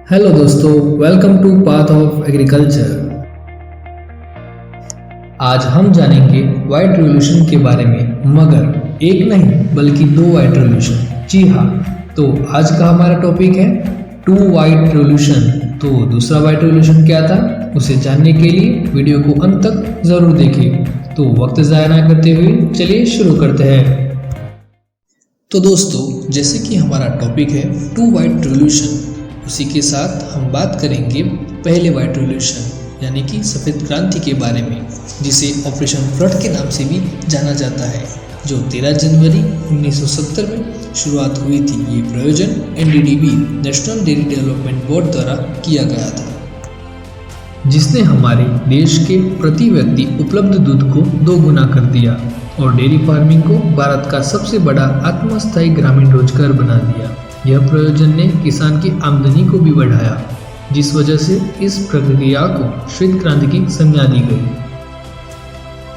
Hello दोस्तों, welcome to path of agriculture. आज हम जानेंगे व्हाइट रिवॉल्यूशन के बारे में, मगर एक नहीं बल्कि दो व्हाइट रिवॉल्यूशन। जी हाँ, तो आज का हमारा टॉपिक है टू व्हाइट रिवॉल्यूशन। तो दूसरा व्हाइट रिवॉल्यूशन क्या था, उसे जानने के लिए वीडियो को अंत तक जरूर देखें। तो वक्त ज़ाया ना करते हुए चलिए शुरू करते हैं। तो दोस्तों, जैसे कि हमारा टॉपिक है टू व्हाइट रिवॉल्यूशन, उसी के साथ हम बात करेंगे पहले व्हाइट रिवॉल्यूशन यानी कि सफ़ेद क्रांति के बारे में, जिसे ऑपरेशन फ्लड के नाम से भी जाना जाता है, जो 13 जनवरी 1970 में शुरुआत हुई थी। ये प्रयोजन NDDB national dairy development board द्वारा किया गया था, जिसने हमारे देश के प्रति व्यक्ति उपलब्ध दूध को 2 गुना कर दिया और डेयरी फार्मिंग को भारत का सबसे बड़ा आत्मस्थायी ग्रामीण रोजगार बना दिया। यह प्रयोजन ने किसान की आमदनी को भी बढ़ाया, जिस वजह से इस प्रक्रिया को श्वेत क्रांति की संज्ञा दी गई।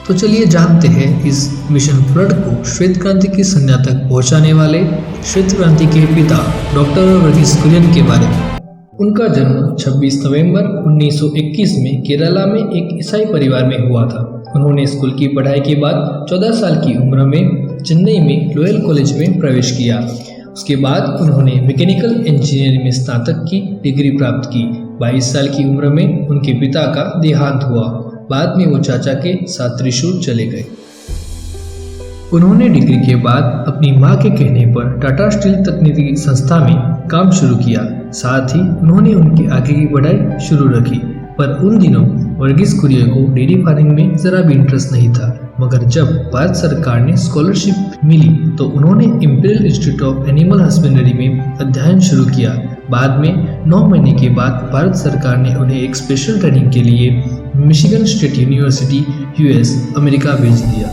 तो चलिए जानते हैं इस मिशन फ्लड को श्वेत क्रांति की संज्ञा तक पहुंचाने वाले श्वेत क्रांति के पिता डॉक्टर वर्गीस कुरियन के बारे में। उनका जन्म 26 नवंबर 1921 में केरला में एक ईसाई परिवार में हुआ था। उन्होंने स्कूल की पढ़ाई के बाद 14 साल की उम्र में चेन्नई में लोयल कॉलेज में प्रवेश किया। उसके बाद उन्होंने मैकेनिकल इंजीनियरिंग में स्नातक की डिग्री प्राप्त की। 22 साल की उम्र में उनके पिता का देहांत हुआ। बाद में वो चाचा के साथ त्रिशूर चले गए। उन्होंने डिग्री के बाद अपनी मां के कहने पर टाटा स्टील तकनीकी संस्था में काम शुरू किया। साथ ही उन्होंने उनकी आगे की पढ़ाई शुरू रखी, पर उन दिनों वर्गीस कुरियन को डेयरी फार्मिंग में जरा भी इंटरेस्ट नहीं था। मगर जब भारत सरकार ने स्कॉलरशिप मिली तो उन्होंने imperial institute of animal husbandry में अध्ययन शुरू किया। बाद में 9 महीने के बाद भारत सरकार ने उन्हें एक स्पेशल ट्रेनिंग के लिए Michigan state university US America भेज दिया।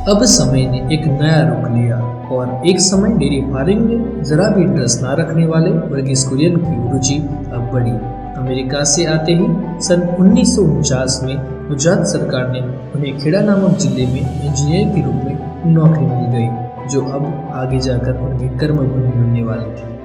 अब समय ने एक नया रुख लिया और एक समय डेयरी फार्मिंग में जरा भी इंटरेस्ट न रखने वाले वर्गीस कुरियन की रुचि अब बढ़ी। अमेरिका से आते ही सन 1949 में गुजरात सरकार ने उन्हें खेड़ा नामक जिले में इंजीनियर के रूप में नौकरी मिल गई, जो अब आगे जाकर उनकी कर्मभूमि बनने वाली थी।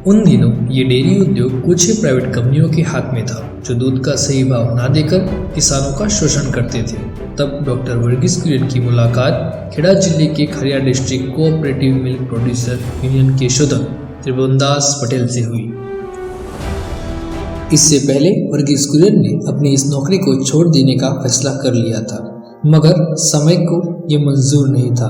उन दिनों ये डेयरी उद्योग कुछ ही प्राइवेट कंपनियों के हाथ में था, जो दूध का सही भाव ना देकर किसानों का शोषण करते थे। तब डॉक्टर वर्गीस कुरियन की मुलाकात खेड़ा जिले के Kaira district cooperative milk producer union के शोधक त्रिभुवनदास पटेल से हुई। इससे पहले वर्गीस कुरियन ने अपनी इस नौकरी को छोड़ देने का फैसला कर लिया था, मगर समय को ये मंजूर नहीं था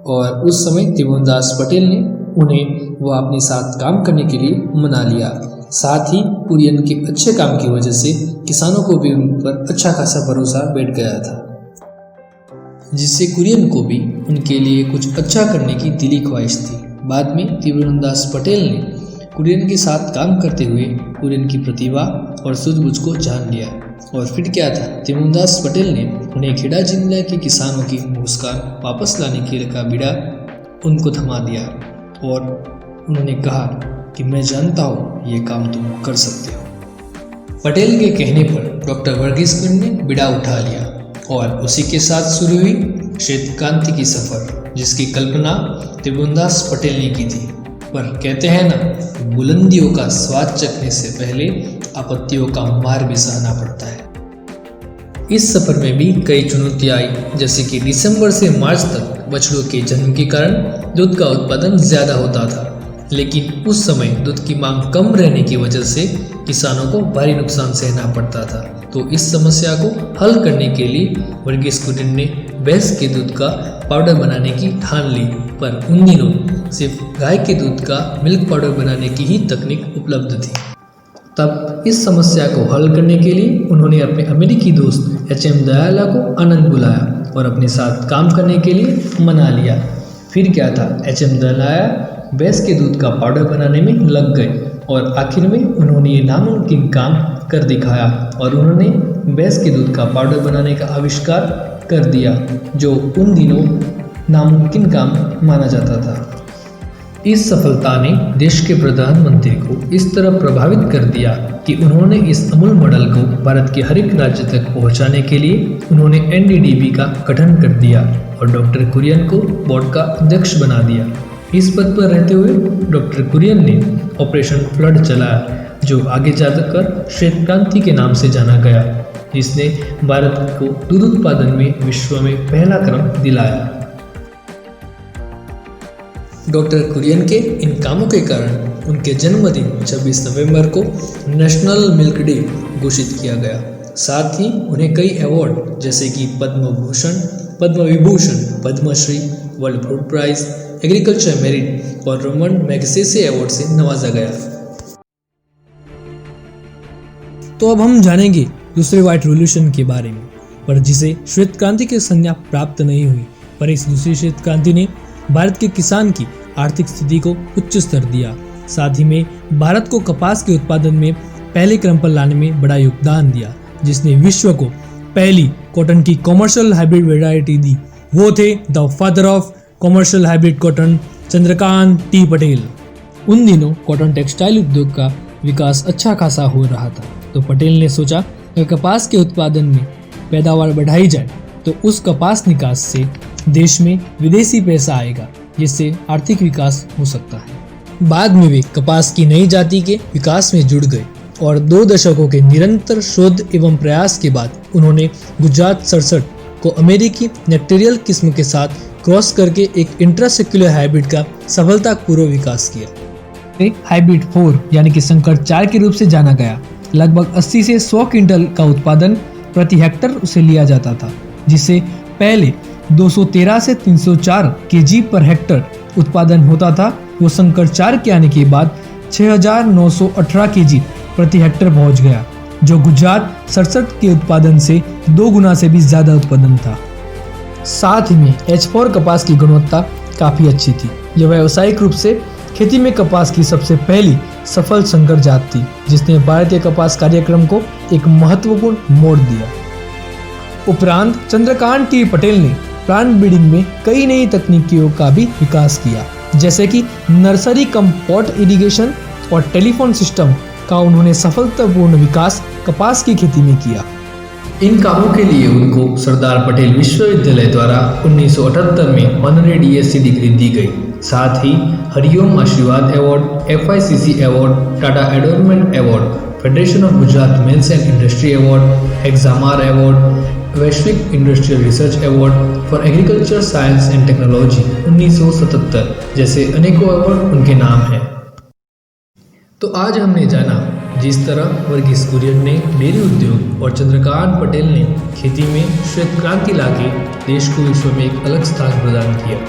और उस समय त्रिभुवनदास पटेल ने उन्हें वह अपने साथ काम करने के लिए मना लिया। साथ ही कुरियन के अच्छे काम की वजह से किसानों को भी उन पर अच्छा खासा भरोसा बैठ गया था, जिससे कुरियन को भी उनके लिए कुछ अच्छा करने की दिली ख्वाहिश थी। बाद में त्रिभुवनदास पटेल ने कुरियन के साथ काम करते हुए कुरियन की प्रतिभा और सूझबूझ को जान लिया। और फिर क्या था, त्रिभुवनदास पटेल ने उन्हें खेड़ा जिले के किसानों की मुस्कान वापस लाने के का बीड़ा उनको थमा दिया और उन्होंने कहा कि मैं जानता हूँ ये काम तुम कर सकते हो। पटेल के कहने पर डॉक्टर वर्गीस कुरियन ने बीड़ा उठा लिया और उसी के साथ शुरू हुई श्वेत क्रांति की सफर, जिसकी कल्पना त्रिभुवनदास पटेल ने की थी। पर कहते हैं ना, बुलंदियों का स्वाद चखने से पहले आपत्तियों का मार भी सहना पड़ता है। इस सफर में भी कई चुनौतियां आई, जैसे कि दिसंबर से मार्च तक बछड़ों के जन्म के कारण दूध का उत्पादन ज्यादा होता था, लेकिन उस समय दूध की मांग कम रहने की वजह से किसानों को भारी नुकसान सहना पड़ता था। तो इस समस्या को हल करने के लिए वर्गीस कुरियन ने भैंस के दूध का पाउडर बनाने की ठान ली। पर उन दिनों सिर्फ गाय के दूध का मिल्क पाउडर बनाने की ही तकनीक उपलब्ध थी। तब इस समस्या को हल करने के लिए उन्होंने अपने अमेरिकी दोस्त HM दयाला को आनंद बुलाया और अपने साथ काम करने के लिए मना लिया। फिर क्या था, HM दयाला भैंस के दूध का पाउडर बनाने में लग गए और आखिर में उन्होंने ये नामुमकिन काम कर दिखाया और उन्होंने भैंस के दूध का पाउडर बनाने का आविष्कार कर दिया, जो उन दिनों नामुमकिन काम माना जाता था। इस सफलता ने देश के प्रधानमंत्री को इस तरह प्रभावित कर दिया कि उन्होंने इस अमूल मॉडल को भारत के हर एक राज्य तक पहुंचाने के लिए उन्होंने NDDB का गठन कर दिया और डॉक्टर कुरियन को बोर्ड का अध्यक्ष बना दिया। इस पद पर रहते हुए डॉक्टर कुरियन ने ऑपरेशन फ्लड चलाया, जो आगे जाकर श्वेत क्रांति के नाम से जाना गया, जिसने भारत को दूध उत्पादन में विश्व में पहला क्रम दिलाया। डॉक्टर कुरियन के इन कामों के कारण उनके जन्मदिन 26 नवंबर को नेशनल मिल्क डे घोषित किया गया। साथ ही उन्हें कई अवार्ड जैसे कि Padma Bhushan, Padma Vibhushan, Padmashri, world food prize, agriculture merit और रमन मैगसेसे अवार्ड से नवाजा गया। तो अब हम जानेंगे दूसरे व्हाइट रिवॉल्यूशन के बारे में, पर जिसे श्वेत क्रांति की संज्ञा प्राप्त नहीं हुई, पर इस दूसरी श्वेत क्रांति ने भारत के किसान की आर्थिक स्थिति को उच्च स्तर दिया। साथ ही में भारत को कपास के उत्पादन में पहले क्रम पर लाने में बड़ा योगदान दिया, जिसने विश्व को पहली कॉटन की कॉमर्शियल हाइब्रिड वैरायटी दी। वो थे the father of commercial hybrid cotton, Chandrakant T Patel. उन दिनों कॉटन टेक्सटाइल उद्योग का विकास अच्छा खासा हो रहा था, तो पटेल ने सोचा कि कपास के उत्पादन में पैदावार बढ़ाई जाए तो उस कपास निकास से देश में विदेशी पैसा आएगा, जिससे आर्थिक विकास हो सकता है। बाद में वे कपास की नई जाति के विकास में जुड़ गए और 2 दशकों के निरंतर शोध एवं प्रयास के बाद उन्होंने गुजरात 67 को अमेरिकी नेक्टेरियल किस्म के साथ क्रॉस करके एक इंट्रासेक्युलर हाइब्रिड का सफलतापूर्वक विकास किया। हाइब्रिड 4 यानी कि संकर 4 के रूप से जाना गया। लगभग 80 से 100 क्विंटल का उत्पादन प्रति हेक्टर उसे लिया जाता था, जिससे पहले 213 से 304 केजी पर हेक्टर उत्पादन होता था। वो संकर 4 के आने के बाद 6918 केजी प्रति हेक्टर पहुंच गया, जो गुजरात 67 के उत्पादन से 2 गुना से भी ज्यादा उत्पादन था। साथ ही में H4 कपास की गुणवत्ता काफी अच्छी थी। यह व्यावसायिक रूप से खेती में कपास की सबसे पहली सफल संकर जात थी, जिसने भारतीय कपास कार्यक्रम को एक महत्वपूर्ण मोड़ दिया। उपरांत चंद्रकांत टी पटेल ने प्लांट ब्रीडिंग में कई नई तकनीकियों का भी विकास किया, जैसे कि नर्सरी कम पॉट इरिगेशन और टेलीफोन सिस्टम का उन्होंने सफलतापूर्ण विकास कपास की खेती में किया। इन कामों के लिए उनको सरदार पटेल विश्वविद्यालय द्वारा 1978 में ऑनरेरी डीएससी डिग्री दी गई। साथ ही Hariom Ashirwad award, FICC award, Tata endowment award, federation of Gujarat mills and industry award, हेक्सामार अवार्ड, वैश्विक industrial research award for agriculture science and technology 1977 जैसे अनेकों अवार्ड उनके नाम हैं। तो आज हमने जाना जिस तरह वर्गीस कुरियन ने डेयरी उद्योग और चंद्रकांत पटेल ने खेती में श्वेत क्रांति लाके देश को विश्व में एक अलग स्थान प्रदान किया।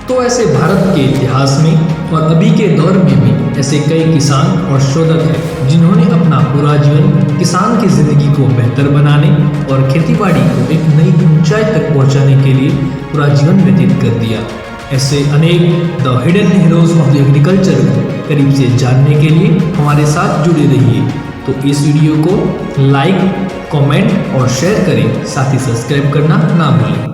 तो ऐसे भारत के इतिहास में और अभी के दौर में भी ऐसे कई किसान और शोधक हैं जिन्होंने अपना पूरा जीवन किसान की जिंदगी को बेहतर बनाने और खेतीबाड़ी को एक नई ऊंचाई तक पहुंचाने के लिए पूरा जीवन व्यतीत कर दिया। ऐसे अनेक the hidden heroes of the agriculture को करीब से जानने के लिए हमारे साथ जुड़े रहिए। तो इस वीडियो को लाइक, कमेंट और शेयर करें, साथ ही सब्सक्राइब करना ना भूलें।